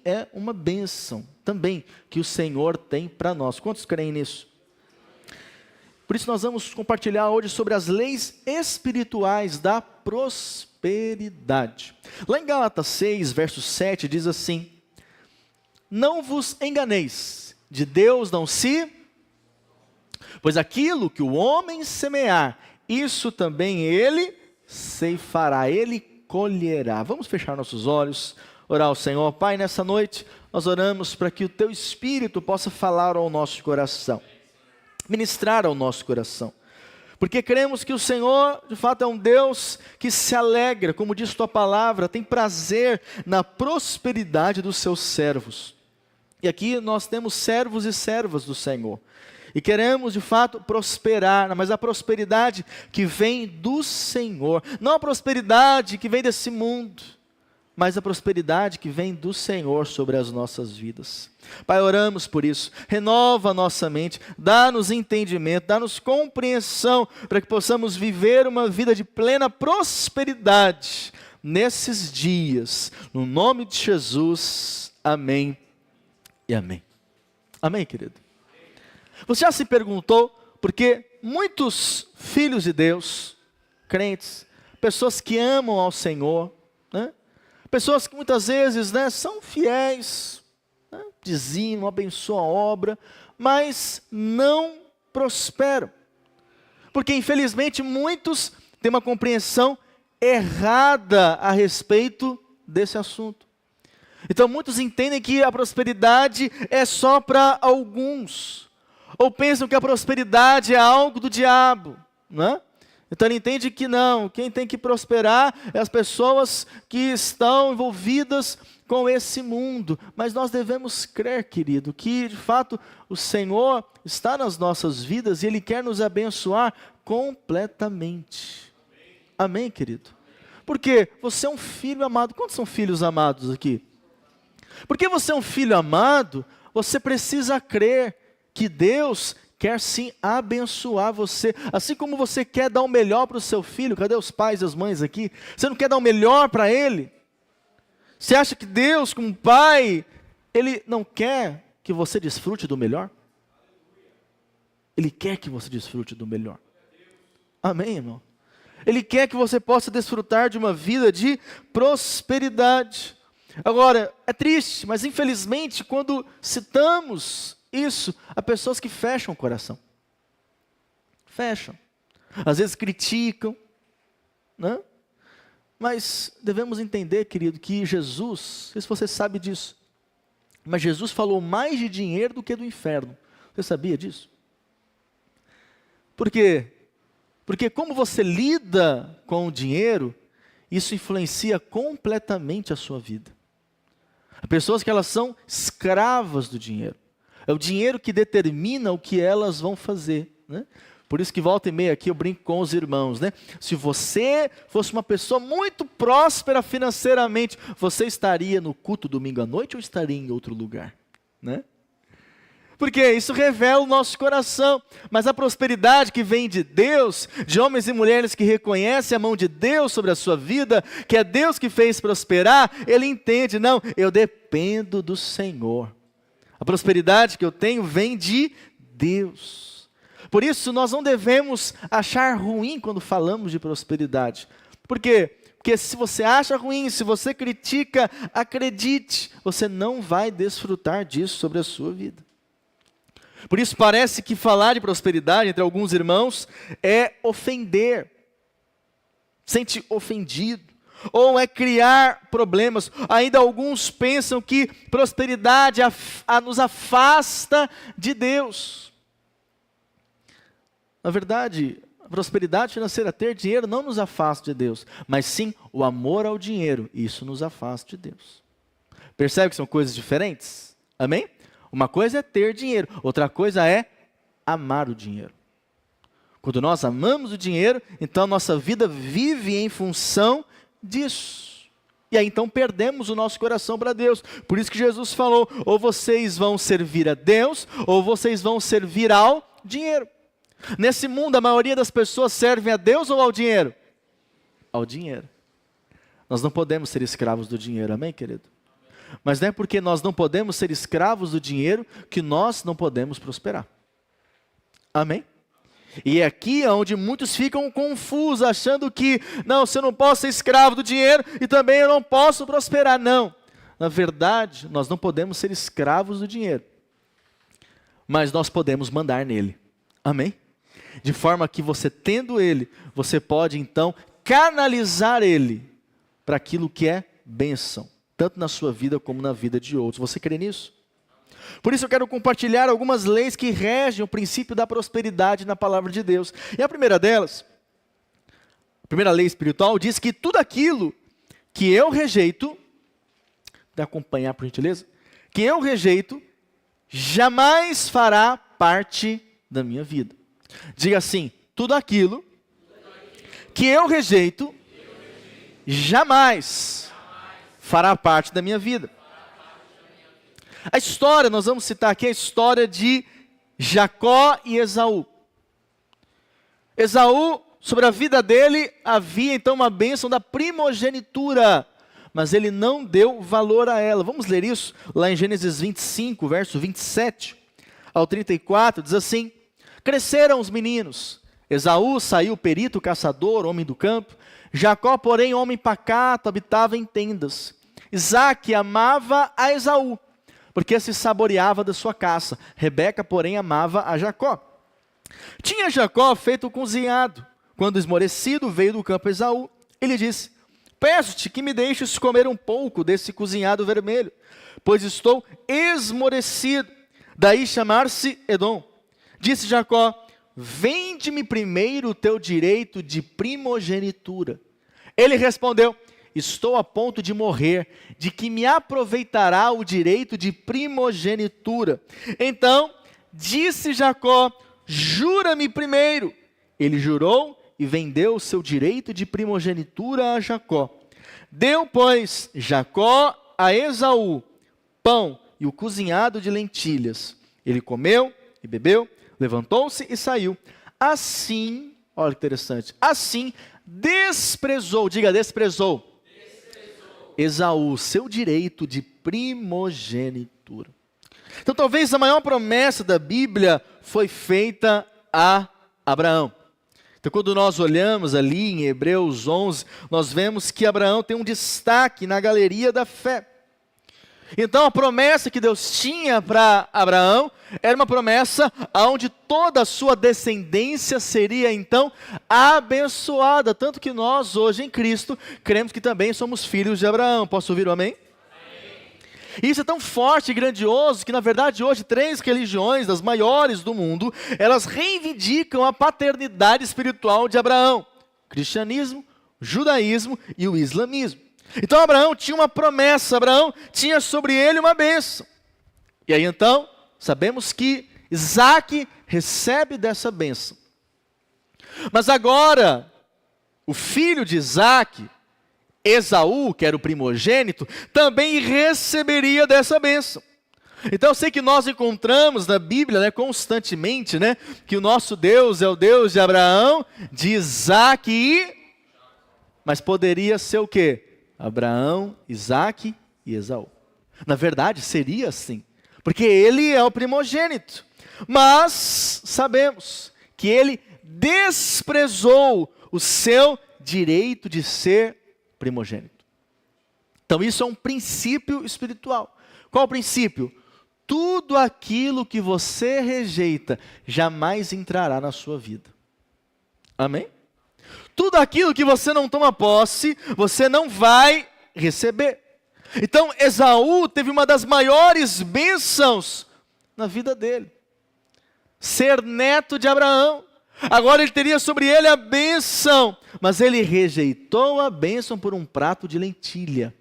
é uma bênção também que o Senhor tem para nós. Quantos creem nisso? Por isso nós vamos compartilhar hoje sobre as leis espirituais da prosperidade. Lá em Gálatas 6, verso 7, diz assim: não vos enganeis, de Deus não se... pois aquilo que o homem semear, isso também ele ceifará, ele colherá. Vamos fechar nossos olhos, orar ao Senhor. Pai, nessa noite nós oramos para que o Teu Espírito possa falar ao nosso coração, ministrar ao nosso coração, porque cremos que o Senhor de fato é um Deus que se alegra, como diz Tua palavra, tem prazer na prosperidade dos seus servos. E aqui nós temos servos e servas do Senhor, e queremos de fato prosperar, mas a prosperidade que vem do Senhor, não a prosperidade que vem desse mundo, mas a prosperidade que vem do Senhor sobre as nossas vidas. Pai, oramos por isso, renova a nossa mente, dá-nos entendimento, dá-nos compreensão, para que possamos viver uma vida de plena prosperidade nesses dias, no nome de Jesus, amém e amém. Amém, querido? Você já se perguntou por que muitos filhos de Deus, crentes, pessoas que amam ao Senhor, né? Pessoas que muitas vezes, né, são fiéis, né, dizimam, abençoam a obra, mas não prosperam? Porque infelizmente muitos têm uma compreensão errada a respeito desse assunto. Então muitos entendem que a prosperidade é só para alguns, ou pensam que a prosperidade é algo do diabo, né? Então ele entende que não, quem tem que prosperar é as pessoas que estão envolvidas com esse mundo. Mas nós devemos crer, querido, que de fato o Senhor está nas nossas vidas e Ele quer nos abençoar completamente. Amém, querido? Porque você é um filho amado. Quantos são filhos amados aqui? Porque você é um filho amado, você precisa crer que Deus quer sim abençoar você, assim como você quer dar o melhor para o seu filho. Cadê os pais e as mães aqui? Você não quer dar o melhor para ele? Você acha que Deus, como pai, Ele não quer que você desfrute do melhor? Ele quer que você desfrute do melhor. Amém, irmão? Ele quer que você possa desfrutar de uma vida de prosperidade. Agora, é triste, mas infelizmente quando citamos isso, há pessoas que fecham o coração. Fecham. Às vezes criticam, né? Mas devemos entender, querido, que Jesus, não sei se você sabe disso, mas Jesus falou mais de dinheiro do que do inferno. Você sabia disso? Por quê? Porque como você lida com o dinheiro, isso influencia completamente a sua vida. Há pessoas que elas são escravas do dinheiro. É o dinheiro que determina o que elas vão fazer, né? Por isso que volta e meia aqui eu brinco com os irmãos, né? Se você fosse uma pessoa muito próspera financeiramente, você estaria no culto domingo à noite ou estaria em outro lugar, né? Porque isso revela o nosso coração. Mas a prosperidade que vem de Deus, de homens e mulheres que reconhecem a mão de Deus sobre a sua vida, que é Deus que fez prosperar, ele entende, não, eu dependo do Senhor. A prosperidade que eu tenho vem de Deus. Por isso nós não devemos achar ruim quando falamos de prosperidade. Por quê? Porque se você acha ruim, se você critica, acredite, você não vai desfrutar disso sobre a sua vida. Por isso parece que falar de prosperidade entre alguns irmãos é ofender, sente ofendido, ou é criar problemas. Ainda alguns pensam que prosperidade nos afasta de Deus. Na verdade, a prosperidade financeira, ter dinheiro, não nos afasta de Deus, mas sim o amor ao dinheiro, isso nos afasta de Deus. Percebe que são coisas diferentes? Amém? Uma coisa é ter dinheiro, outra coisa é amar o dinheiro. Quando nós amamos o dinheiro, então a nossa vida vive em função disso. E aí então perdemos o nosso coração para Deus. Por isso que Jesus falou, ou vocês vão servir a Deus, ou vocês vão servir ao dinheiro. Nesse mundo a maioria das pessoas servem a Deus ou ao dinheiro? Ao dinheiro. Nós não podemos ser escravos do dinheiro, amém, querido? Mas não é porque nós não podemos ser escravos do dinheiro que nós não podemos prosperar. Amém? E é aqui onde muitos ficam confusos, achando que, não, se eu não posso ser escravo do dinheiro e também eu não posso prosperar. Não, na verdade, nós não podemos ser escravos do dinheiro, mas nós podemos mandar nele. Amém? De forma que você tendo ele, você pode então canalizar ele para aquilo que é bênção, tanto na sua vida como na vida de outros. Você crê nisso? Por isso eu quero compartilhar algumas leis que regem o princípio da prosperidade na palavra de Deus. E a primeira delas, a primeira lei espiritual, diz que tudo aquilo que eu rejeito, de acompanhar por gentileza, que eu rejeito, jamais fará parte da minha vida. Diga assim, tudo aquilo que eu rejeito, jamais fará parte da minha vida. A história, nós vamos citar aqui a história de Jacó e Esaú. Esaú, sobre a vida dele, havia então uma bênção da primogenitura, mas ele não deu valor a ela. Vamos ler isso lá em Gênesis 25, verso 27 ao 34, diz assim: cresceram os meninos, Esaú saiu perito, caçador, homem do campo, Jacó, porém, homem pacato, habitava em tendas. Isaque amava a Esaú, porque se saboreava da sua caça. Rebeca, porém, amava a Jacó. Tinha Jacó feito o cozinhado. Quando esmorecido, veio do campo Esaú. Ele disse: peço-te que me deixes comer um pouco desse cozinhado vermelho, pois estou esmorecido. Daí chamar-se Edom. Disse Jacó: vende-me primeiro o teu direito de primogenitura. Ele respondeu: estou a ponto de morrer, de que me aproveitará o direito de primogenitura. Então disse Jacó: jura-me primeiro. Ele jurou e vendeu o seu direito de primogenitura a Jacó. Deu, pois, Jacó a Esaú pão e o cozinhado de lentilhas. Ele comeu e bebeu, levantou-se e saiu. Assim, olha que interessante, assim desprezou, diga desprezou, Esaú seu direito de primogenitura. Então talvez a maior promessa da Bíblia foi feita a Abraão. Então quando nós olhamos ali em Hebreus 11, nós vemos que Abraão tem um destaque na galeria da fé. Então a promessa que Deus tinha para Abraão era uma promessa onde toda a sua descendência seria então abençoada. Tanto que nós hoje em Cristo cremos que também somos filhos de Abraão. Posso ouvir o amém? E isso é tão forte e grandioso que na verdade hoje 3 religiões, das maiores do mundo, elas reivindicam a paternidade espiritual de Abraão: o cristianismo, o judaísmo e o islamismo. Então Abraão tinha uma promessa, Abraão tinha sobre ele uma bênção. E aí então, sabemos que Isaque recebe dessa bênção. Mas agora, o filho de Isaque, Esaú, que era o primogênito, também receberia dessa bênção. Então eu sei que nós encontramos na Bíblia, constantemente, que o nosso Deus é o Deus de Abraão, de Isaque e... Mas poderia ser o quê? Abraão, Isaque e Esaú. Na verdade, seria assim, porque ele é o primogênito. Mas sabemos que ele desprezou o seu direito de ser primogênito. Então isso é um princípio espiritual. Qual o princípio? Tudo aquilo que você rejeita jamais entrará na sua vida. Amém? Tudo aquilo que você não toma posse, você não vai receber. Então Esaú teve uma das maiores bênçãos na vida dele: ser neto de Abraão. Agora ele teria sobre ele a bênção, mas ele rejeitou a bênção por um prato de lentilha.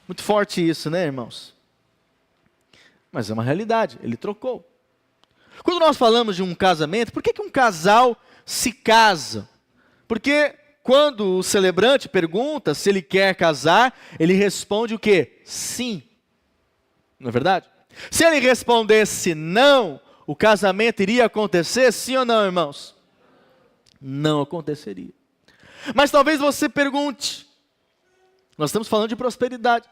Muito forte isso, irmãos? Mas é uma realidade, ele trocou. Quando nós falamos de um casamento, por que um casal se casa? Porque quando o celebrante pergunta se ele quer casar, ele responde o quê? Sim. Não é verdade? Se ele respondesse não, o casamento iria acontecer, sim ou não, irmãos? Não aconteceria. Mas talvez você pergunte, nós estamos falando de prosperidade,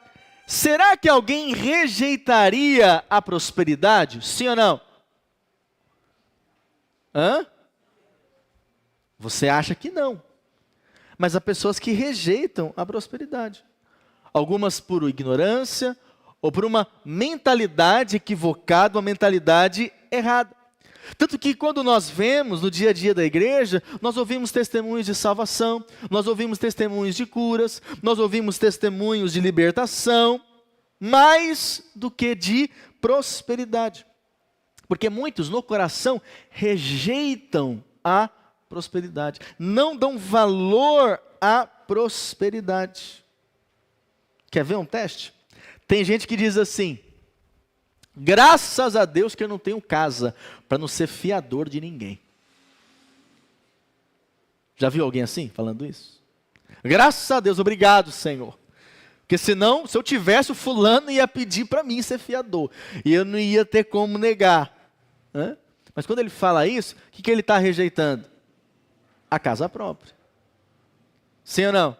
Será que alguém rejeitaria a prosperidade? Sim ou não? Hã? Você acha que não. Mas há pessoas que rejeitam a prosperidade. Algumas por ignorância ou por uma mentalidade equivocada, uma mentalidade errada. Tanto que quando nós vemos no dia a dia da igreja, nós ouvimos testemunhos de salvação, nós ouvimos testemunhos de curas, nós ouvimos testemunhos de libertação, mais do que de prosperidade. Porque muitos no coração rejeitam a prosperidade, não dão valor à prosperidade. Quer ver um teste? Tem gente que diz assim: graças a Deus que eu não tenho casa, para não ser fiador de ninguém. Já viu alguém assim, falando isso? Graças a Deus, obrigado, Senhor. Porque senão, se eu tivesse, o fulano ia pedir para mim ser fiador. E eu não ia ter como negar. Né? Mas quando ele fala isso, o que ele está rejeitando? A casa própria. Sim ou não?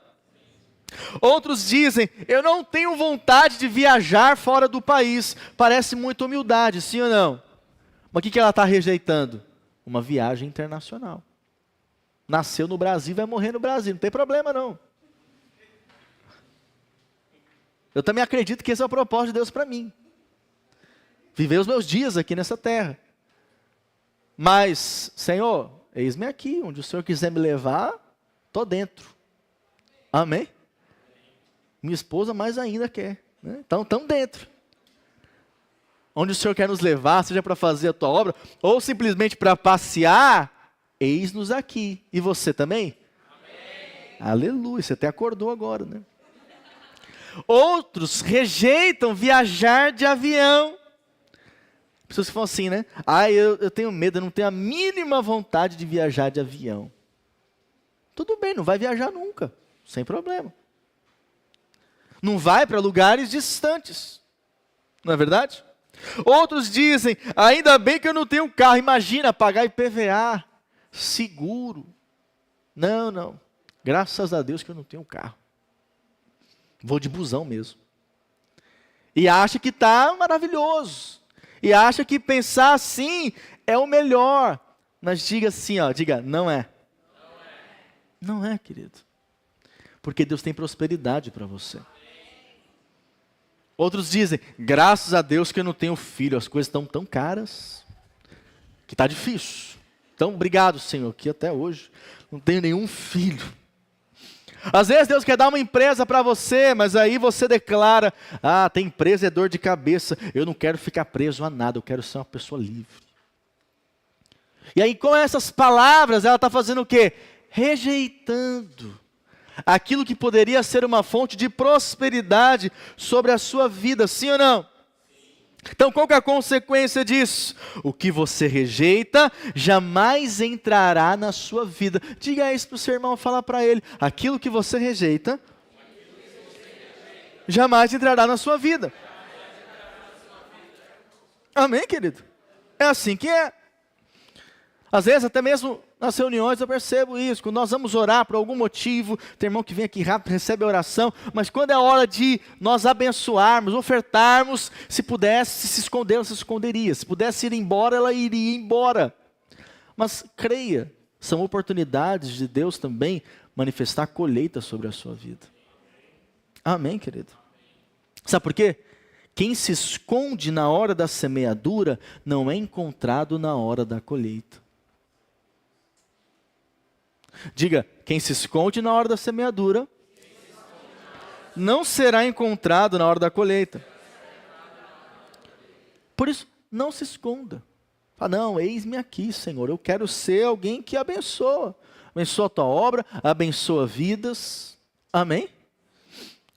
Outros dizem: eu não tenho vontade de viajar fora do país. Parece muita humildade, sim ou não? Mas o que ela está rejeitando? Uma viagem internacional. Nasceu no Brasil, vai morrer no Brasil, não tem problema não. Eu também acredito que esse é o propósito de Deus para mim. Viver os meus dias aqui nessa terra. Mas, Senhor, eis-me aqui, onde o Senhor quiser me levar, estou dentro. Amém? Minha esposa mais ainda quer. Né? Então, estamos dentro. Onde o Senhor quer nos levar, seja para fazer a tua obra, ou simplesmente para passear, eis-nos aqui. E você também? Amém. Aleluia, você até acordou agora, né? Outros rejeitam viajar de avião. Pessoas que falam assim, né? Eu tenho medo, eu não tenho a mínima vontade de viajar de avião. Tudo bem, não vai viajar nunca, sem problema. Não vai para lugares distantes, não é verdade? Outros dizem: ainda bem que eu não tenho carro. Imagina, pagar IPVA, seguro. Não, graças a Deus que eu não tenho carro. Vou de busão mesmo. E acha que está maravilhoso. E acha que pensar assim é o melhor. Mas diga assim, diga: não é. Não é, querido. Porque Deus tem prosperidade para você. Outros dizem: graças a Deus que eu não tenho filho, as coisas estão tão caras, que está difícil. Então, obrigado, Senhor, que até hoje não tenho nenhum filho. Às vezes Deus quer dar uma empresa para você, mas aí você declara: tem empresa é dor de cabeça, eu não quero ficar preso a nada, eu quero ser uma pessoa livre. E aí com essas palavras ela está fazendo o quê? Rejeitando aquilo que poderia ser uma fonte de prosperidade sobre a sua vida, sim ou não? Então qual que é a consequência disso? O que você rejeita jamais entrará na sua vida. Diga isso para o seu irmão, fala para ele: aquilo que você rejeita jamais entrará na sua vida. Amém, querido? É assim que é. Às vezes até mesmo nas reuniões eu percebo isso, quando nós vamos orar por algum motivo, tem irmão que vem aqui rápido, recebe a oração, mas quando é hora de nós abençoarmos, ofertarmos, se pudesse se esconder, ela se esconderia, se pudesse ir embora, ela iria embora. Mas creia, são oportunidades de Deus também manifestar colheita sobre a sua vida. Amém, querido? Sabe por quê? Quem se esconde na hora da semeadura, não é encontrado na hora da colheita. Diga: quem se esconde na hora da semeadura não será encontrado na hora da colheita. Por isso, não se esconda. Fala: não, eis-me aqui, Senhor, eu quero ser alguém que abençoa. Abençoa a tua obra, abençoa vidas. Amém?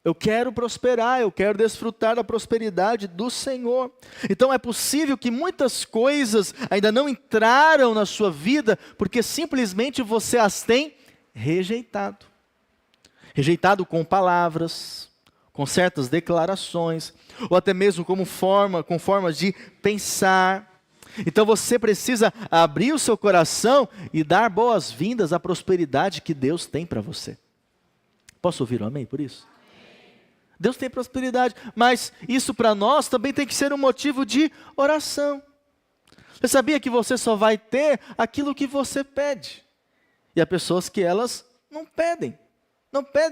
Eu quero prosperar, eu quero desfrutar da prosperidade do Senhor. Então é possível que muitas coisas ainda não entraram na sua vida, porque simplesmente você as tem rejeitado. Rejeitado com palavras, com certas declarações, ou até mesmo com formas de pensar. Então você precisa abrir o seu coração e dar boas-vindas à prosperidade que Deus tem para você. Posso ouvir um amém por isso? Deus tem prosperidade, mas isso para nós também tem que ser um motivo de oração. Você sabia que você só vai ter aquilo que você pede? E há pessoas que elas não pedem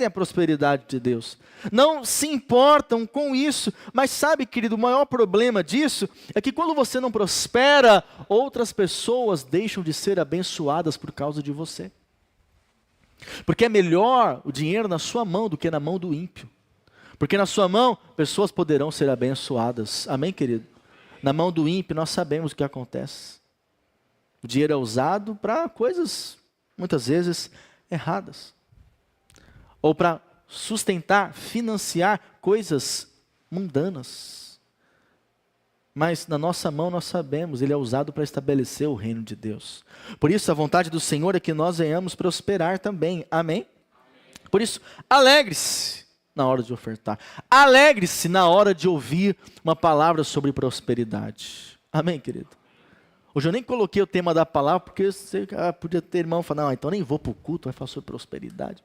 a prosperidade de Deus, não se importam com isso. Mas sabe, querido, o maior problema disso é que quando você não prospera, outras pessoas deixam de ser abençoadas por causa de você. Porque é melhor o dinheiro na sua mão do que na mão do ímpio. Porque na sua mão, pessoas poderão ser abençoadas. Amém, querido? Na mão do ímpio, nós sabemos o que acontece. O dinheiro é usado para coisas, muitas vezes, erradas. Ou para sustentar, financiar coisas mundanas. Mas na nossa mão nós sabemos, ele é usado para estabelecer o reino de Deus. Por isso a vontade do Senhor é que nós venhamos prosperar também. Amém? Por isso, alegre-se na hora de ofertar. Alegre-se na hora de ouvir uma palavra sobre prosperidade. Amém, querido? Hoje eu nem coloquei o tema da palavra, porque você podia ter irmão falando, não, então nem vou para o culto, vai falar sobre prosperidade.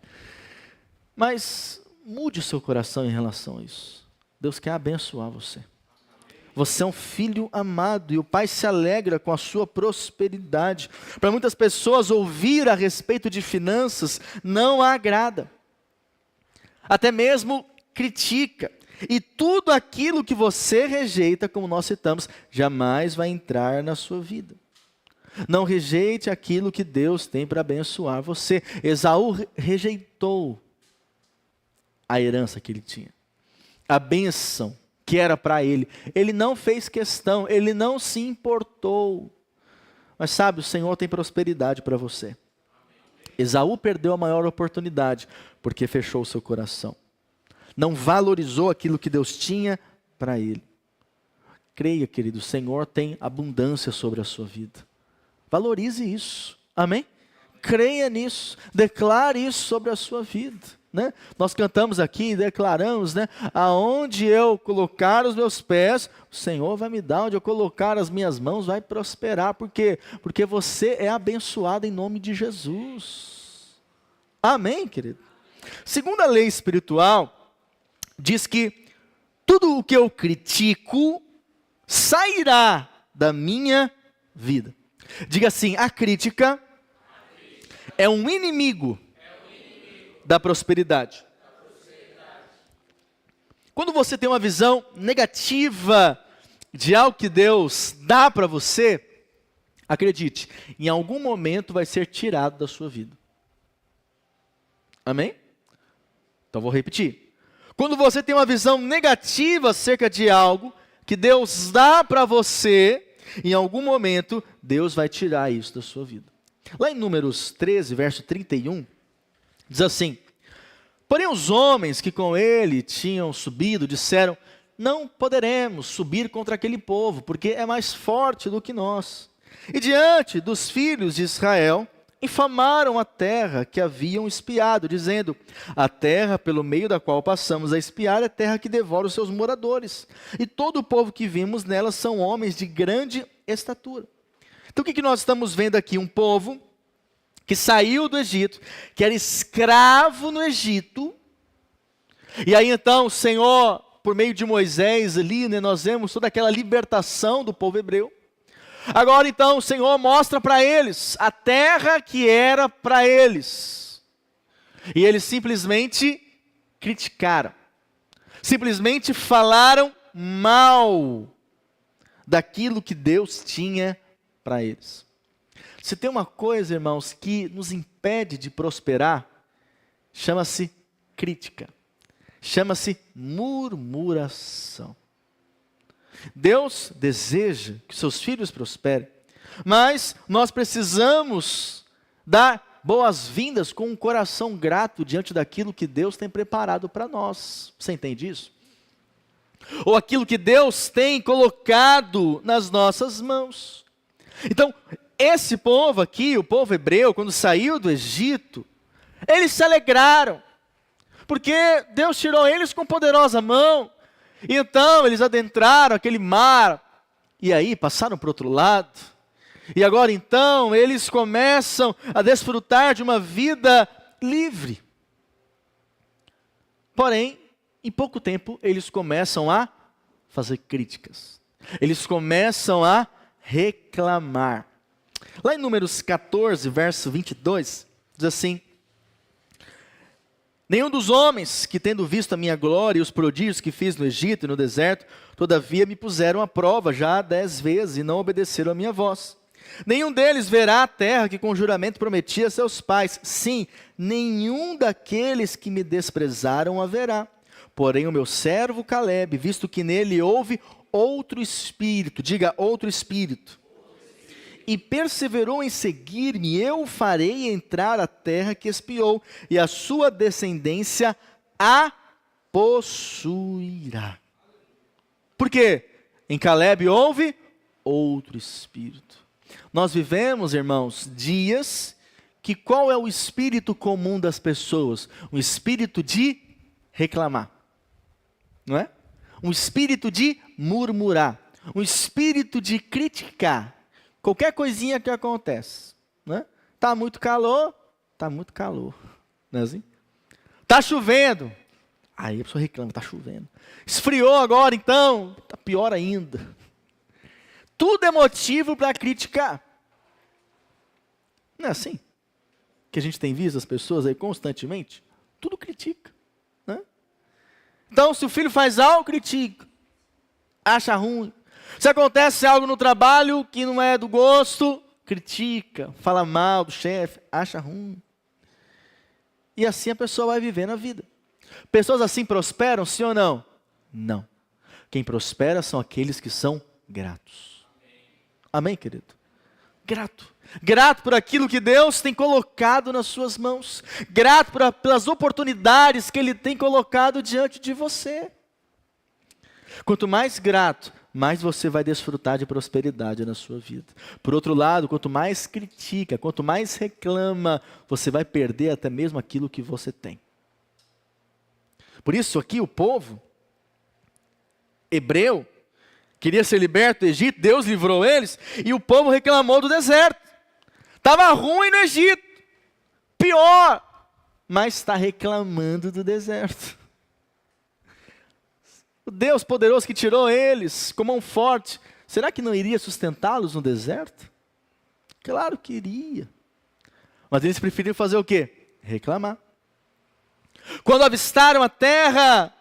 Mas mude o seu coração em relação a isso. Deus quer abençoar você. Você é um filho amado e o Pai se alegra com a sua prosperidade. Para muitas pessoas, ouvir a respeito de finanças não agrada. Até mesmo critica. E tudo aquilo que você rejeita, como nós citamos, jamais vai entrar na sua vida. Não rejeite aquilo que Deus tem para abençoar você. Esaú rejeitou a herança que ele tinha, a bênção que era para ele. Ele não fez questão, ele não se importou. Mas sabe, o Senhor tem prosperidade para você. Esaú perdeu a maior oportunidade, porque fechou o seu coração. Não valorizou aquilo que Deus tinha para ele. Creia, querido, o Senhor tem abundância sobre a sua vida. Valorize isso, amém? Creia nisso, declare isso sobre a sua vida. Né? Nós cantamos aqui e declaramos, né? Aonde eu colocar os meus pés, o Senhor vai me dar. Onde eu colocar as minhas mãos, vai prosperar. Por quê? Porque você é abençoado em nome de Jesus. Amém, querido? Segunda lei espiritual diz que tudo o que eu critico sairá da minha vida. Diga assim, a crítica é um inimigo da prosperidade. Quando você tem uma visão negativa de algo que Deus dá para você, acredite, em algum momento vai ser tirado da sua vida. Amém? Então vou repetir. Quando você tem uma visão negativa acerca de algo que Deus dá para você, em algum momento Deus vai tirar isso da sua vida. Lá em Números 13, verso 31, diz assim: porém os homens que com ele tinham subido disseram, não poderemos subir contra aquele povo, porque é mais forte do que nós. E diante dos filhos de Israel, infamaram a terra que haviam espiado, dizendo, a terra pelo meio da qual passamos a espiar é terra que devora os seus moradores. E todo o povo que vimos nela são homens de grande estatura. Então o que nós estamos vendo aqui? Um povo que saiu do Egito, que era escravo no Egito. E aí então o Senhor, por meio de Moisés ali, né, nós vemos toda aquela libertação do povo hebreu. Agora então o Senhor mostra para eles a terra que era para eles. E eles simplesmente criticaram. Simplesmente falaram mal daquilo que Deus tinha para eles. Se tem uma coisa, irmãos, que nos impede de prosperar, chama-se crítica. Chama-se murmuração. Deus deseja que seus filhos prosperem, mas nós precisamos dar boas-vindas com um coração grato diante daquilo que Deus tem preparado para nós. Você entende isso? Ou aquilo que Deus tem colocado nas nossas mãos. Então, esse povo aqui, o povo hebreu, quando saiu do Egito, eles se alegraram, porque Deus tirou eles com poderosa mão. E então eles adentraram aquele mar, e aí passaram para o outro lado. E agora então eles começam a desfrutar de uma vida livre. Porém, em pouco tempo eles começam a fazer críticas. Eles começam a reclamar. Lá em Números 14, verso 22, diz assim: nenhum dos homens que, tendo visto a minha glória e os prodígios que fiz no Egito e no deserto, todavia me puseram à prova já 10 vezes e não obedeceram a minha voz. Nenhum deles verá a terra que com juramento prometi a seus pais. Sim, nenhum daqueles que me desprezaram a verá. Porém o meu servo Caleb, visto que nele houve outro espírito, diga outro espírito, e perseverou em seguir-me, eu o farei entrar a terra que espiou, e a sua descendência a possuirá. Por quê? Em Caleb houve outro espírito. Nós vivemos, irmãos, dias que qual é o espírito comum das pessoas? Um espírito de reclamar, não é? Um espírito de murmurar, um espírito de criticar qualquer coisinha que acontece, né? Tá muito calor, não é assim? Tá chovendo, aí a pessoa reclama, tá chovendo. Esfriou agora, então, tá pior ainda. Tudo é motivo para criticar. Não é assim que a gente tem visto as pessoas aí constantemente? Tudo critica, né? Então, se o filho faz algo, critica, acha ruim. Se acontece algo no trabalho que não é do gosto, critica, fala mal do chefe, acha ruim. E assim a pessoa vai vivendo a vida. Pessoas assim prosperam, sim ou não? Não. Quem prospera são aqueles que são gratos. Amém, querido? Grato. Grato por aquilo que Deus tem colocado nas suas mãos. Grato pelas oportunidades que Ele tem colocado diante de você. Quanto mais grato, mais você vai desfrutar de prosperidade na sua vida. Por outro lado, quanto mais critica, quanto mais reclama, você vai perder até mesmo aquilo que você tem. Por isso aqui o povo hebreu queria ser liberto do Egito, Deus livrou eles, e o povo reclamou do deserto. Estava ruim no Egito, pior, mas está reclamando do deserto. O Deus poderoso que tirou eles com mão forte, será que não iria sustentá-los no deserto? Claro que iria. Mas eles preferiram fazer o quê? Reclamar. Quando avistaram a terra,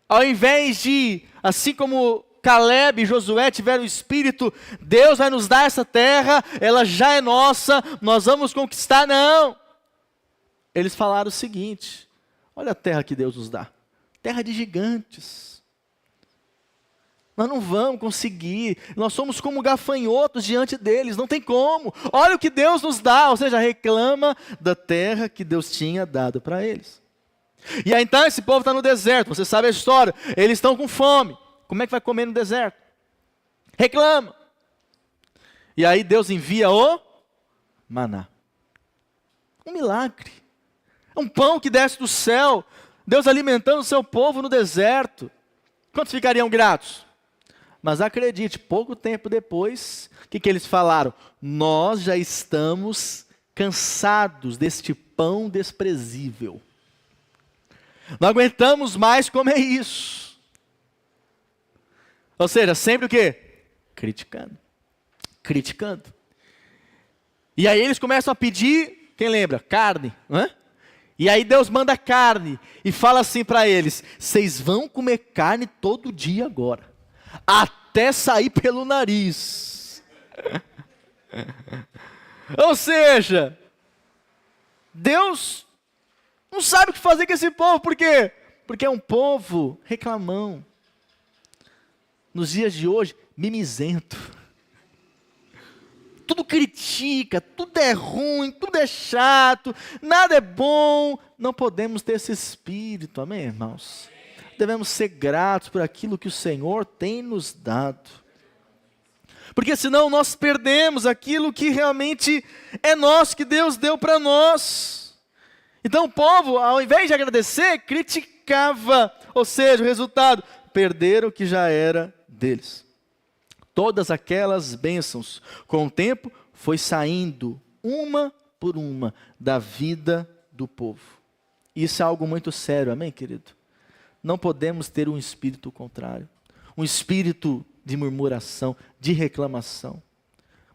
ao invés de, assim como Caleb e Josué tiveram o espírito, Deus vai nos dar essa terra, ela já é nossa, nós vamos conquistar, não. Eles falaram o seguinte: olha a terra que Deus nos dá, terra de gigantes. Nós não vamos conseguir, nós somos como gafanhotos diante deles, não tem como. Olha o que Deus nos dá, ou seja, reclama da terra que Deus tinha dado para eles. E aí então esse povo está no deserto, você sabe a história, eles estão com fome. Como é que vai comer no deserto? Reclama. E aí Deus envia o maná. Um milagre. É um pão que desce do céu. Deus alimentando o seu povo no deserto. Quantos ficariam gratos? Mas acredite, pouco tempo depois, o que eles falaram? Nós já estamos cansados deste pão desprezível. Não aguentamos mais comer isso. Ou seja, sempre o quê? Criticando. Criticando. E aí eles começam a pedir, quem lembra? Carne, não é? E aí Deus manda carne e fala assim para eles: vocês vão comer carne todo dia agora, até sair pelo nariz. Ou seja, Deus não sabe o que fazer com esse povo. Por quê? Porque é um povo reclamão. Nos dias de hoje, mimizento. Tudo critica, tudo é ruim, tudo é chato, nada é bom. Não podemos ter esse espírito, amém, irmãos? Devemos ser gratos por aquilo que o Senhor tem nos dado. Porque senão nós perdemos aquilo que realmente é nosso, que Deus deu para nós. Então o povo, ao invés de agradecer, criticava. Ou seja, o resultado, perderam o que já era deles. Todas aquelas bênçãos, com o tempo, foi saindo uma por uma da vida do povo. Isso é algo muito sério, amém, querido? não podemos ter um espírito contrário. Um espírito de murmuração, de reclamação.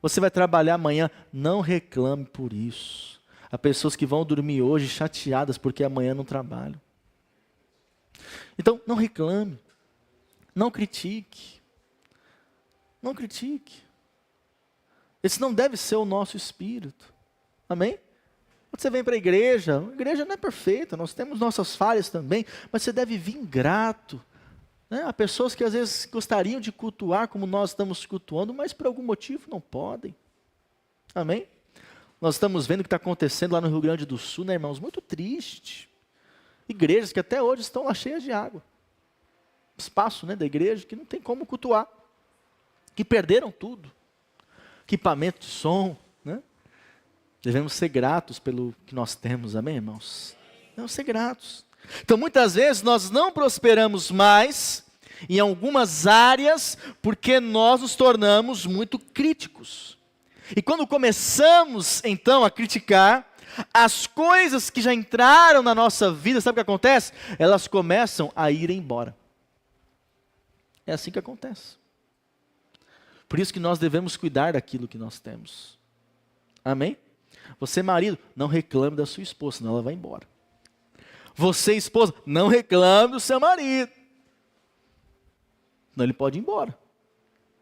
Você vai trabalhar amanhã, não reclame por isso. Há pessoas que vão dormir hoje chateadas porque amanhã não trabalham. Então, não reclame. Não critique. Não critique. Esse não deve ser o nosso espírito. Amém? Quando você vem para a igreja não é perfeita, nós temos nossas falhas também, mas você deve vir grato. Né? Há pessoas que às vezes gostariam de cultuar como nós estamos cultuando, mas por algum motivo não podem. Amém? Nós estamos vendo o que está acontecendo lá no Rio Grande do Sul, né, irmãos? Muito triste. Igrejas que até hoje estão lá cheias de água. Espaço, né, da igreja que não tem como cultuar. Que perderam tudo. Equipamento de som, né? Devemos ser gratos pelo que nós temos, amém, irmãos? Devemos ser gratos. Então, muitas vezes, nós não prosperamos mais em algumas áreas porque nós nos tornamos muito críticos. E quando começamos, então, a criticar, as coisas que já entraram na nossa vida, sabe o que acontece? Elas começam a ir embora. É assim que acontece. Por isso que nós devemos cuidar daquilo que nós temos. Amém? Você, marido, não reclame da sua esposa, senão ela vai embora. Você, esposa, não reclame do seu marido. Senão ele pode ir embora.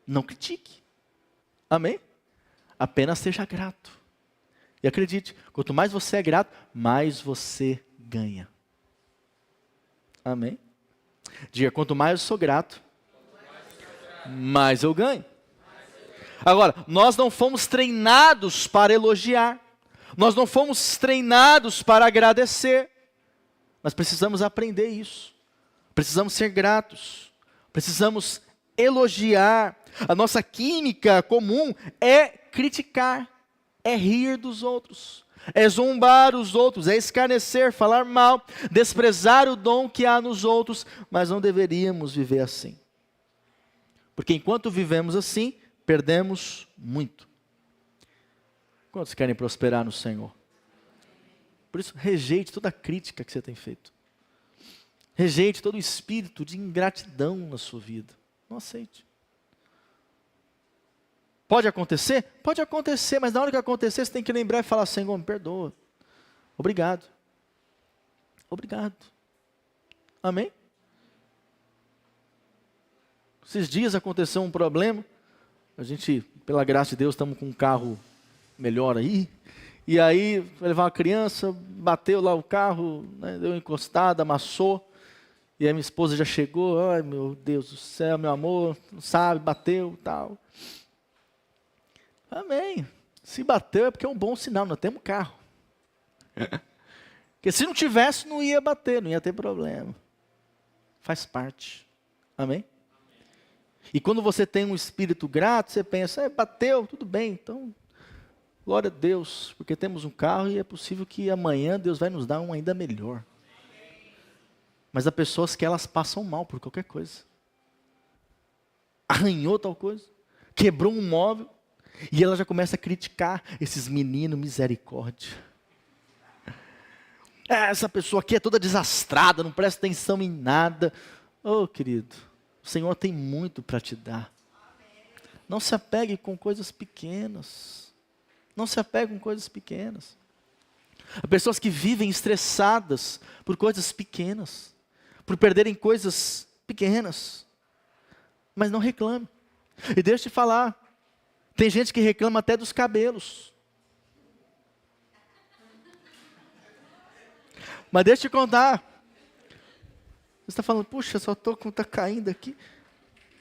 Não critique. Amém? Apenas seja grato. E acredite, quanto mais você é grato, mais você ganha. Amém? Diga, quanto mais eu sou grato, mais eu ganho. Agora, nós não fomos treinados para elogiar. Nós não fomos treinados para agradecer. Nós precisamos aprender isso. Precisamos ser gratos. Precisamos elogiar. A nossa química comum é criticar, é rir dos outros, é zombar os outros, é escarnecer, falar mal, desprezar o dom que há nos outros, mas não deveríamos viver assim. Porque enquanto vivemos assim, perdemos muito. Quantos querem prosperar no Senhor? Por isso, rejeite toda a crítica que você tem feito. Rejeite todo o espírito de ingratidão na sua vida. Não aceite. Pode acontecer? Pode acontecer, mas na hora que acontecer, você tem que lembrar e falar, Senhor, me perdoa. Obrigado. Obrigado. Amém? Esses dias aconteceu um problema. A gente, pela graça de Deus, estamos com um carro melhor aí. E aí, vai levar uma criança, bateu lá o carro, né, deu uma encostada, amassou. E aí minha esposa já chegou, ai meu Deus do céu, meu amor, não sabe, bateu, tal. Amém. Se bateu é porque é um bom sinal, nós temos carro. Porque se não tivesse, não ia bater, não ia ter problema. Faz parte. Amém? E quando você tem um espírito grato, você pensa, bateu, tudo bem, então, glória a Deus, porque temos um carro e é possível que amanhã Deus vai nos dar um ainda melhor. Mas há pessoas que elas passam mal por qualquer coisa. Arranhou tal coisa, quebrou um móvel, e ela já começa a criticar esses meninos, misericórdia. Essa pessoa aqui é toda desastrada, não presta atenção em nada. Oh, querido, o Senhor tem muito para te dar. Não se apegue com coisas pequenas. Não se apegue com coisas pequenas. Há pessoas que vivem estressadas por coisas pequenas, por perderem coisas pequenas. Mas não reclame. E deixa eu te falar, tem gente que reclama até dos cabelos. Mas deixa eu te contar. Você está falando, puxa, só estou com tá caindo aqui.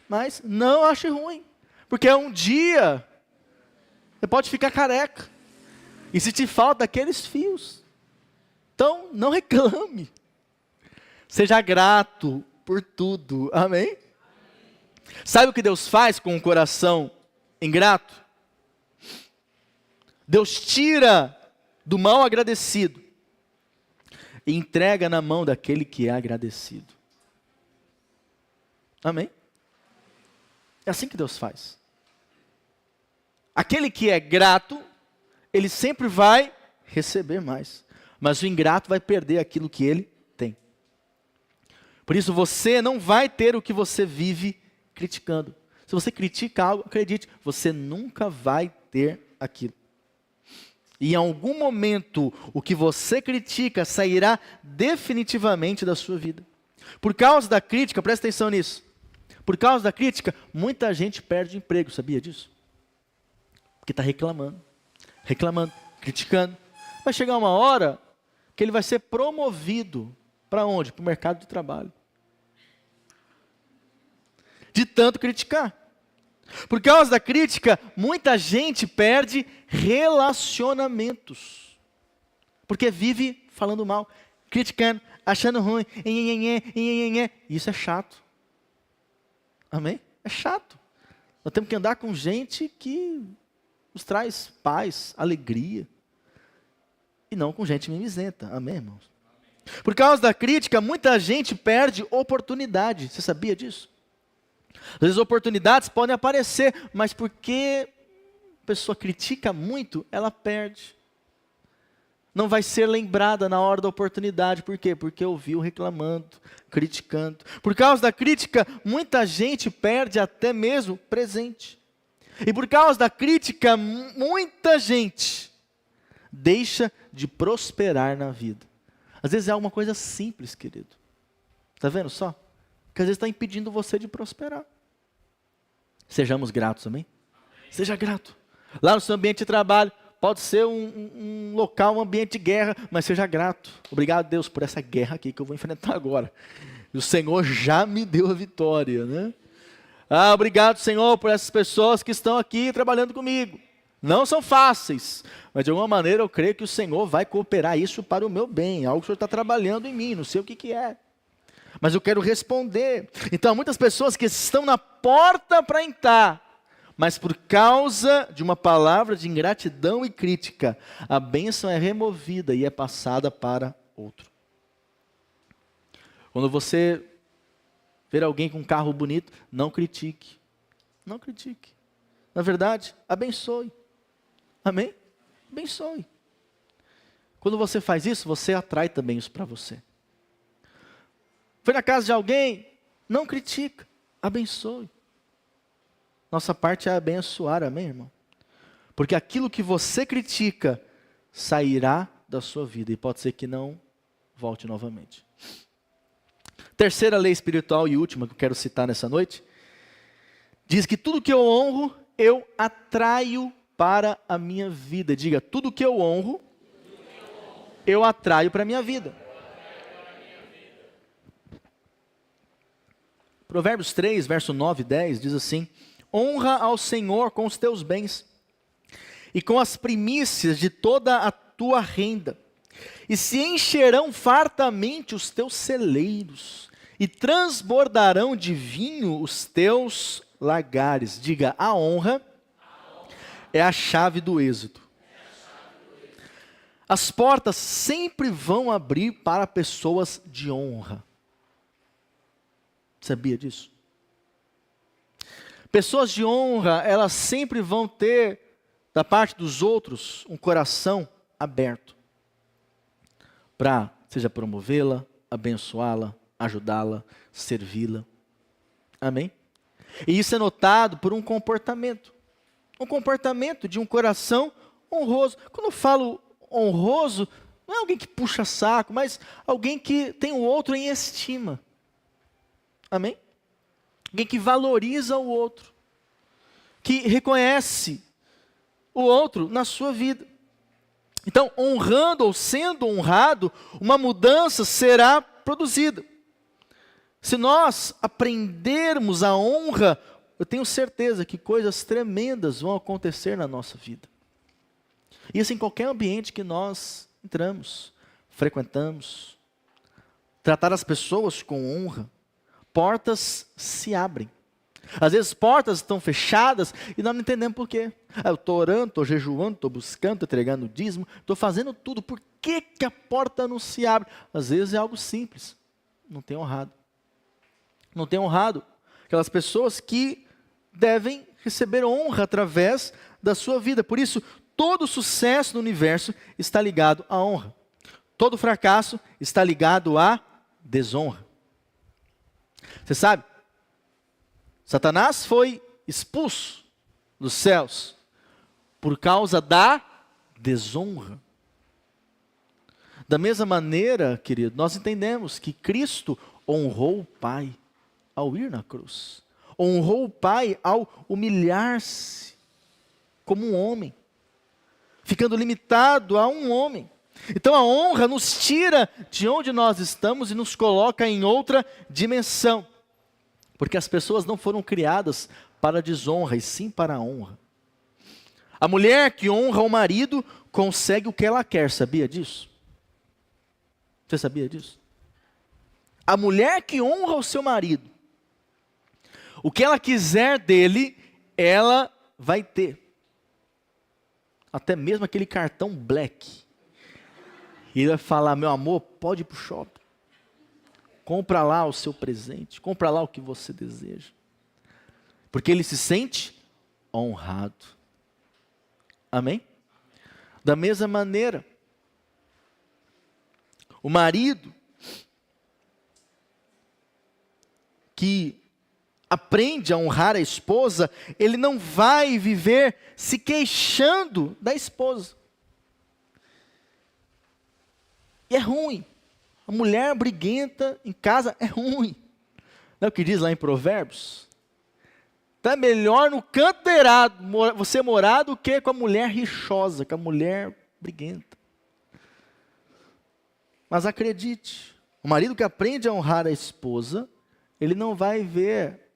Mas não ache ruim. Porque um dia você pode ficar careca. E se te falta aqueles fios. Então, não reclame. Seja grato por tudo. Amém? Sabe o que Deus faz com o coração ingrato? Deus tira do mal agradecido e entrega na mão daquele que é agradecido. Amém? É assim que Deus faz. Aquele que é grato, ele sempre vai receber mais. Mas o ingrato vai perder aquilo que ele tem. Por isso você não vai ter o que você vive criticando. Se você critica algo, acredite, você nunca vai ter aquilo. E em algum momento, o que você critica sairá definitivamente da sua vida. Por causa da crítica, presta atenção nisso. Por causa da crítica, muita gente perde emprego, sabia disso? Porque está reclamando, criticando. Vai chegar uma hora que ele vai ser promovido para onde? Para o mercado de trabalho. De tanto criticar. Por causa da crítica, muita gente perde relacionamentos. Porque vive falando mal, criticando, achando ruim. Isso é chato. Amém? É chato. Nós temos que andar com gente que nos traz paz, alegria. E não com gente mimizenta. Amém, irmãos? Por causa da crítica, muita gente perde oportunidade. Você sabia disso? Às vezes oportunidades podem aparecer, mas porque a pessoa critica muito, ela perde. Não vai ser lembrada na hora da oportunidade. Por quê? Porque ouviu reclamando, criticando. Por causa da crítica, muita gente perde até mesmo presente. E por causa da crítica, muita gente deixa de prosperar na vida. Às vezes é alguma coisa simples, querido. Está vendo só? Que às vezes está impedindo você de prosperar. Sejamos gratos, amém? Seja grato. Lá no seu ambiente de trabalho, pode ser um local, um ambiente de guerra, mas seja grato. Obrigado, Deus, por essa guerra aqui que eu vou enfrentar agora. E o Senhor já me deu a vitória, né? Obrigado, Senhor, por essas pessoas que estão aqui trabalhando comigo. Não são fáceis, mas de alguma maneira eu creio que o Senhor vai cooperar isso para o meu bem. Algo que o Senhor está trabalhando em mim, não sei o que é. Mas eu quero responder. Então, há muitas pessoas que estão na porta para entrar, mas por causa de uma palavra de ingratidão e crítica, a bênção é removida e é passada para outro. Quando você ver alguém com um carro bonito, não critique. Não critique. Na verdade, abençoe. Amém? Abençoe. Quando você faz isso, você atrai também isso para você. Foi na casa de alguém, não critica, abençoe. Nossa parte é abençoar, amém, irmão? Porque aquilo que você critica sairá da sua vida e pode ser que não volte novamente. Terceira lei espiritual e última que eu quero citar nessa noite, diz que tudo que eu honro, eu atraio para a minha vida. Diga, tudo que eu honro, eu atraio para a minha vida. Provérbios 3, verso 9 e 10 diz assim: honra ao Senhor com os teus bens e com as primícias de toda a tua renda, e se encherão fartamente os teus celeiros, e transbordarão de vinho os teus lagares. Diga, a honra é a chave do êxito. As portas sempre vão abrir para pessoas de honra. Sabia disso? Pessoas de honra, elas sempre vão ter, da parte dos outros, um coração aberto. Para, seja promovê-la, abençoá-la, ajudá-la, servi-la. Amém? E isso é notado por um comportamento. Um comportamento de um coração honroso. Quando eu falo honroso, não é alguém que puxa saco, mas alguém que tem o outro em estima. Amém? Alguém que valoriza o outro, que reconhece o outro na sua vida. Então, honrando ou sendo honrado, uma mudança será produzida. Se nós aprendermos a honra, eu tenho certeza que coisas tremendas vão acontecer na nossa vida. Isso em qualquer ambiente que nós entramos, frequentamos. Tratar as pessoas com honra. Portas se abrem. Às vezes portas estão fechadas e nós não entendemos por quê. Eu estou orando, estou jejuando, estou buscando, estou entregando o dízimo, estou fazendo tudo. Por que a porta não se abre? Às vezes é algo simples. Não tem honrado. Não tem honrado aquelas pessoas que devem receber honra através da sua vida. Por isso, todo sucesso no universo está ligado à honra. Todo fracasso está ligado à desonra. Você sabe? Satanás foi expulso dos céus por causa da desonra. Da mesma maneira, querido, nós entendemos que Cristo honrou o Pai ao ir na cruz. Honrou o Pai ao humilhar-se como um homem, ficando limitado a um homem. Então a honra nos tira de onde nós estamos e nos coloca em outra dimensão. Porque as pessoas não foram criadas para a desonra, e sim para a honra. A mulher que honra o marido consegue o que ela quer, sabia disso? Você sabia disso? A mulher que honra o seu marido, o que ela quiser dele, ela vai ter. Até mesmo aquele cartão black. E ele vai falar, meu amor, pode ir para o shopping. Compra lá o seu presente, compra lá o que você deseja. Porque ele se sente honrado. Amém? Da mesma maneira, o marido que aprende a honrar a esposa, ele não vai viver se queixando da esposa. E é ruim. A mulher briguenta em casa é ruim. Não é o que diz lá em Provérbios? Então é melhor no canto errado você morar do que com a mulher rixosa, com a mulher briguenta. Mas acredite, o marido que aprende a honrar a esposa, ele não vai ver,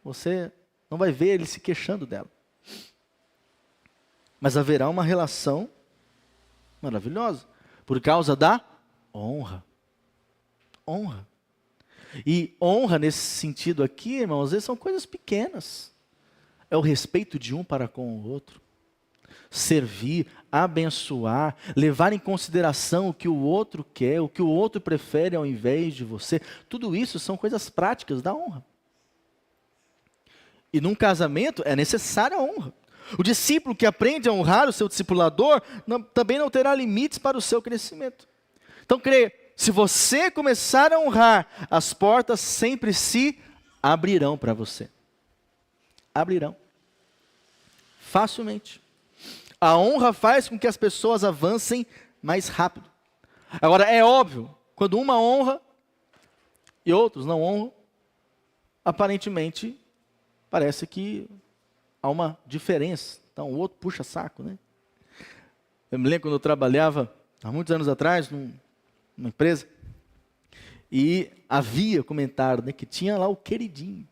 você não vai ver ele se queixando dela. Mas haverá uma relação maravilhosa, por causa da honra. Honra. E honra nesse sentido aqui, irmãos, às vezes são coisas pequenas. É o respeito de um para com o outro. Servir, abençoar, levar em consideração o que o outro quer, o que o outro prefere ao invés de você. Tudo isso são coisas práticas da honra. E num casamento é necessária a honra. O discípulo que aprende a honrar o seu discipulador também não terá limites para o seu crescimento. Então, creia, se você começar a honrar, as portas sempre se abrirão para você. Abrirão. Facilmente. A honra faz com que as pessoas avancem mais rápido. Agora, é óbvio, quando uma honra e outros não honram, aparentemente, parece que há uma diferença. Então, o outro puxa saco, né? Eu me lembro quando eu trabalhava, há muitos anos atrás, numa empresa, e havia comentário, né, que tinha lá o queridinho.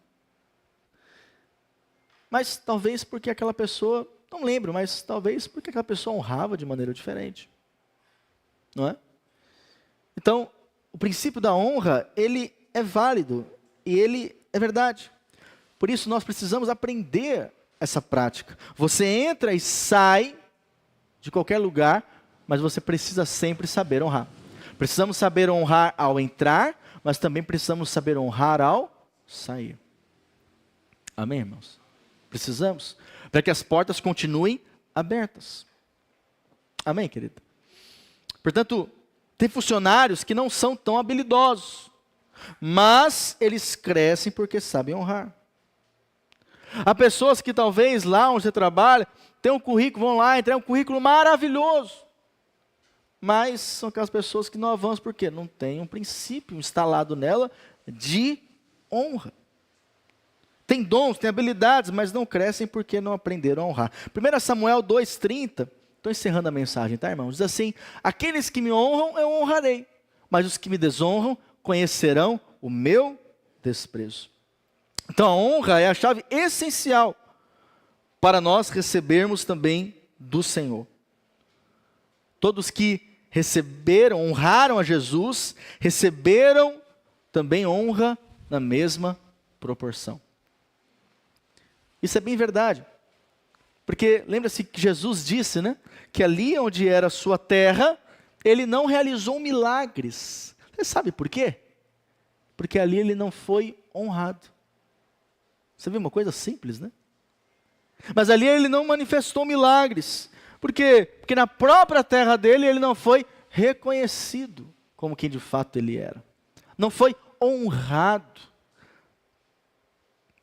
Mas talvez porque aquela pessoa, não lembro, mas talvez porque aquela pessoa honrava de maneira diferente. Não é? Então, o princípio da honra, ele é válido e ele é verdade. Por isso nós precisamos aprender essa prática. Você entra e sai de qualquer lugar, mas você precisa sempre saber honrar. Precisamos saber honrar ao entrar, mas também precisamos saber honrar ao sair. Amém, irmãos? Precisamos, para que as portas continuem abertas. Amém, querido? Portanto, tem funcionários que não são tão habilidosos, mas eles crescem porque sabem honrar. Há pessoas que talvez lá onde você trabalha, tem um currículo, vão lá, entregam um currículo maravilhoso. Mas são aquelas pessoas que não avançam porque não tem um princípio instalado nela de honra. Tem dons, tem habilidades, mas não crescem porque não aprenderam a honrar. 1 Samuel 2,30, estou encerrando a mensagem, tá, irmãos? Diz assim, aqueles que me honram, eu honrarei, mas os que me desonram conhecerão o meu desprezo. Então a honra é a chave essencial para nós recebermos também do Senhor. Todos que receberam, honraram a Jesus, receberam também honra na mesma proporção. Isso é bem verdade. Porque lembra-se que Jesus disse, né? Que ali onde era a sua terra, ele não realizou milagres. Você sabe por quê? Porque ali ele não foi honrado. Você vê uma coisa simples, né? Mas ali ele não manifestou milagres. Por quê? Porque na própria terra dele ele não foi reconhecido como quem de fato ele era. Não foi honrado.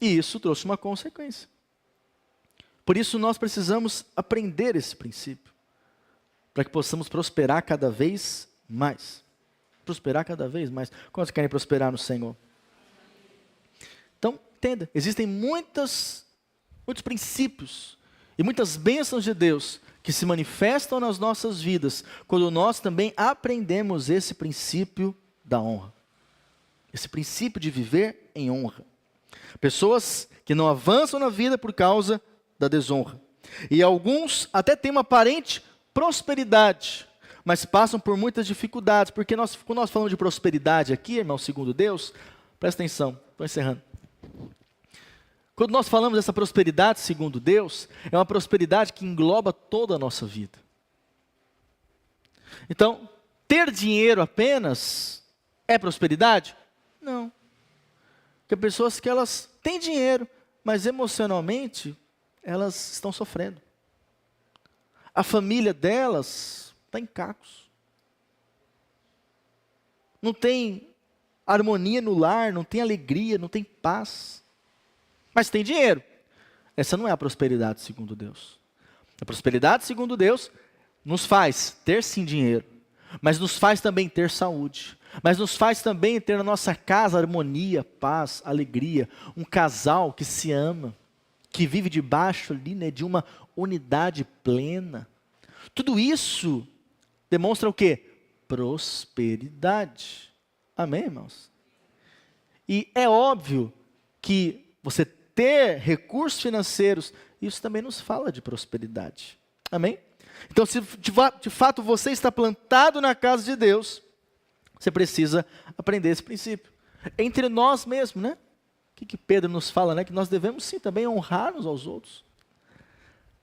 E isso trouxe uma consequência. Por isso nós precisamos aprender esse princípio, para que possamos prosperar cada vez mais. Prosperar cada vez mais. Quantos querem prosperar no Senhor? Então, entenda, existem muitos princípios e muitas bênçãos de Deus que se manifestam nas nossas vidas, quando nós também aprendemos esse princípio da honra. Esse princípio de viver em honra. Pessoas que não avançam na vida por causa da desonra. E alguns até têm uma aparente prosperidade, mas passam por muitas dificuldades, porque quando nós falamos de prosperidade aqui, irmão, segundo Deus, presta atenção, estou encerrando. Quando nós falamos dessa prosperidade segundo Deus, é uma prosperidade que engloba toda a nossa vida. Então, ter dinheiro apenas é prosperidade? Não. Porque pessoas que elas têm dinheiro, mas emocionalmente elas estão sofrendo. A família delas está em cacos. Não tem harmonia no lar, não tem alegria, não tem paz. Mas tem dinheiro. Essa não é a prosperidade segundo Deus. A prosperidade segundo Deus nos faz ter sim dinheiro, mas nos faz também ter saúde, mas nos faz também ter na nossa casa harmonia, paz, alegria, um casal que se ama, que vive debaixo ali, né, de uma unidade plena. Tudo isso demonstra o quê? Prosperidade. Amém, irmãos? E é óbvio que você ter recursos financeiros, isso também nos fala de prosperidade. Amém? Então, se de fato você está plantado na casa de Deus, você precisa aprender esse princípio. Entre nós mesmos, né? O que Pedro nos fala, né? Que nós devemos sim também honrar uns aos outros.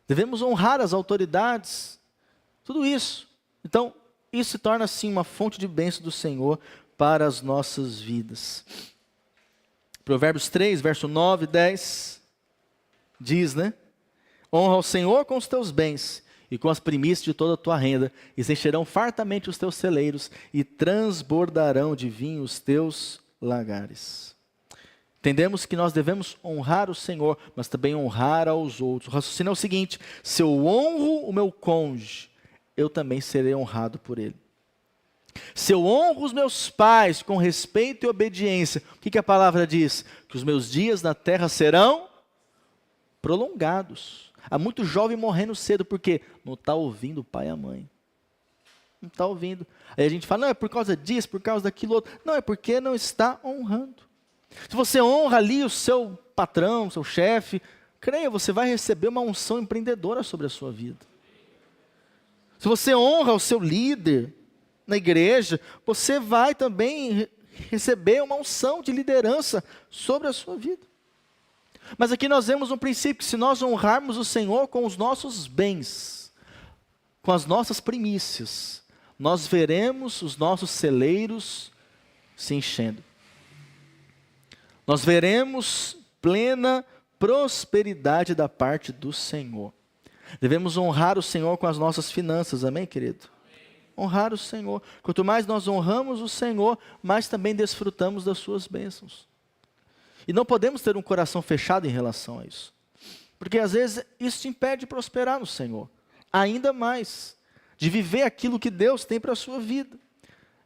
Devemos honrar as autoridades. Tudo isso. Então, isso se torna assim uma fonte de bênção do Senhor para as nossas vidas. Provérbios 3, verso 9 e 10, diz, né? Honra ao Senhor com os teus bens e com as primícias de toda a tua renda, e se encherão fartamente os teus celeiros, e transbordarão de vinho os teus lagares. Entendemos que nós devemos honrar o Senhor, mas também honrar aos outros. O raciocínio é o seguinte: se eu honro o meu cônjuge, eu também serei honrado por ele. Se eu honro os meus pais com respeito e obediência, o que a palavra diz? Que os meus dias na terra serão prolongados. Há muito jovem morrendo cedo, porque não está ouvindo o pai e a mãe. Não está ouvindo. Aí a gente fala, não, é por causa disso, por causa daquilo outro. Não, é porque não está honrando. Se você honra ali o seu patrão, o seu chefe, creia, você vai receber uma unção empreendedora sobre a sua vida. Se você honra o seu líder na igreja, você vai também receber uma unção de liderança sobre a sua vida. Mas aqui nós vemos um princípio, que se nós honrarmos o Senhor com os nossos bens, com as nossas primícias, nós veremos os nossos celeiros se enchendo. Nós veremos plena prosperidade da parte do Senhor. Devemos honrar o Senhor com as nossas finanças, amém, querido? Honrar o Senhor. Quanto mais nós honramos o Senhor, mais também desfrutamos das suas bênçãos. E não podemos ter um coração fechado em relação a isso. Porque às vezes isso te impede de prosperar no Senhor. Ainda mais, de viver aquilo que Deus tem para a sua vida.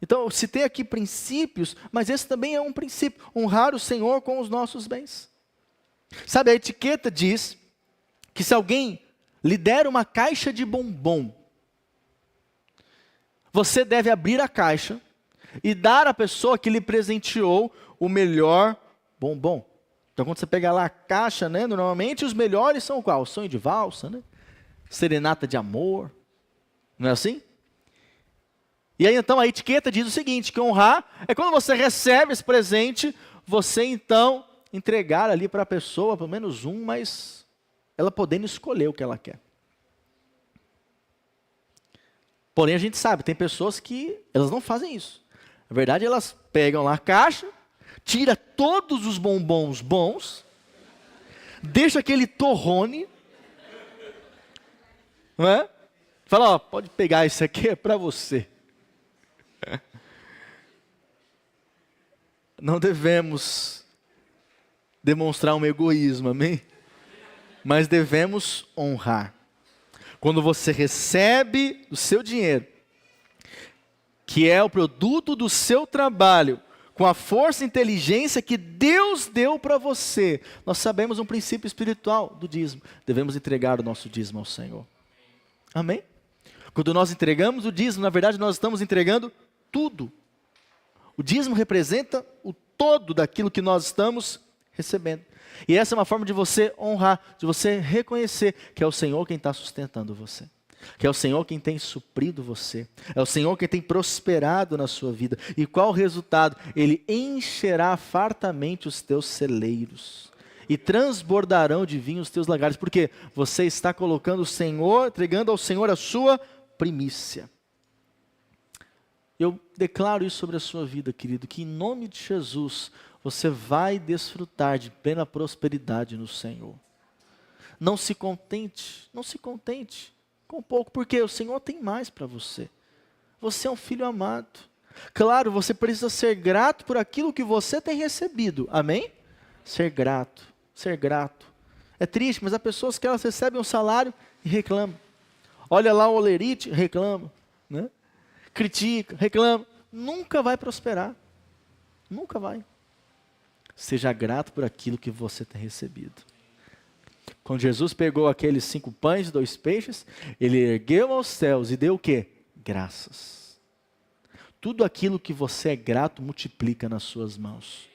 Então, eu citei aqui princípios, mas esse também é um princípio. Honrar o Senhor com os nossos bens. Sabe, a etiqueta diz que se alguém lhe der uma caixa de bombom, você deve abrir a caixa e dar à pessoa que lhe presenteou o melhor bombom. Então, quando você pega lá a caixa, né, normalmente os melhores são qual? Sonho de valsa, né? Serenata de amor. Não é assim? E aí, então, a etiqueta diz o seguinte, que honrar é quando você recebe esse presente, você, então, entregar ali para a pessoa, pelo menos um, mas ela podendo escolher o que ela quer. Porém, a gente sabe, tem pessoas que elas não fazem isso. Na verdade, elas pegam lá a caixa, tira todos os bombons bons, deixa aquele torrone, não é? Fala, ó, pode pegar esse aqui, é para você. não devemos demonstrar um egoísmo, amém? Mas devemos honrar. Quando você recebe o seu dinheiro, que é o produto do seu trabalho, com a força e inteligência que Deus deu para você, nós sabemos um princípio espiritual do dízimo. Devemos entregar o nosso dízimo ao Senhor. Amém? Quando nós entregamos o dízimo, na verdade nós estamos entregando tudo. O dízimo representa o todo daquilo que nós estamos recebendo. E essa é uma forma de você honrar, de você reconhecer que é o Senhor quem está sustentando você. Que é o Senhor quem tem suprido você. É o Senhor quem tem prosperado na sua vida. E qual o resultado? Ele encherá fartamente os teus celeiros. E transbordarão de vinho os teus lagares. Porque você está colocando o Senhor, entregando ao Senhor a sua primícia. Eu declaro isso sobre a sua vida, querido. Que em nome de Jesus, você vai desfrutar de plena prosperidade no Senhor. Não se contente com pouco, porque o Senhor tem mais para você. Você é um filho amado. Claro, você precisa ser grato por aquilo que você tem recebido. Amém? Ser grato. É triste, mas há pessoas que elas recebem um salário e reclamam. Olha lá o olerite, reclama. Né? Critica, reclama. Nunca vai prosperar. Nunca vai. Seja grato por aquilo que você tem recebido. Quando Jesus pegou aqueles 5 pães e 2 peixes, ele ergueu aos céus e deu o quê? Graças. Tudo aquilo que você é grato, multiplica nas suas mãos.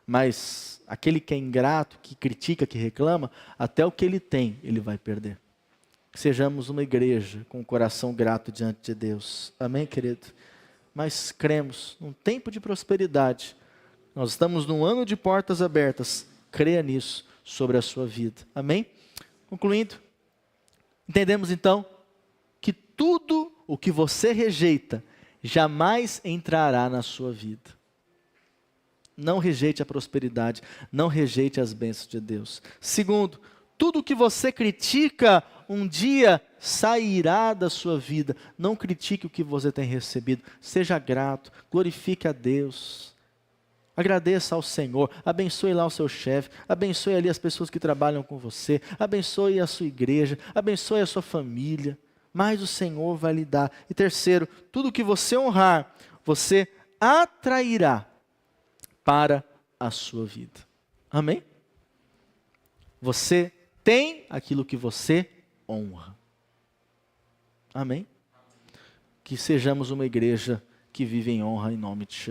Mas aquele que é ingrato, que critica, que reclama, até o que ele tem, ele vai perder. Que sejamos uma igreja com o coração grato diante de Deus. Amém, querido? Mas cremos num tempo de prosperidade. Nós estamos num ano de portas abertas. Creia nisso sobre a sua vida. Amém? Concluindo, entendemos então que tudo o que você rejeita jamais entrará na sua vida. Não rejeite a prosperidade, não rejeite as bênçãos de Deus. Segundo, tudo o que você critica um dia sairá da sua vida. Não critique o que você tem recebido. Seja grato, glorifique a Deus. Agradeça ao Senhor, abençoe lá o seu chefe, abençoe ali as pessoas que trabalham com você, abençoe a sua igreja, abençoe a sua família, mas o Senhor vai lhe dar. E terceiro, tudo que você honrar, você atrairá para a sua vida. Amém? Você tem aquilo que você honra. Amém? Que sejamos uma igreja que vive em honra em nome de Jesus.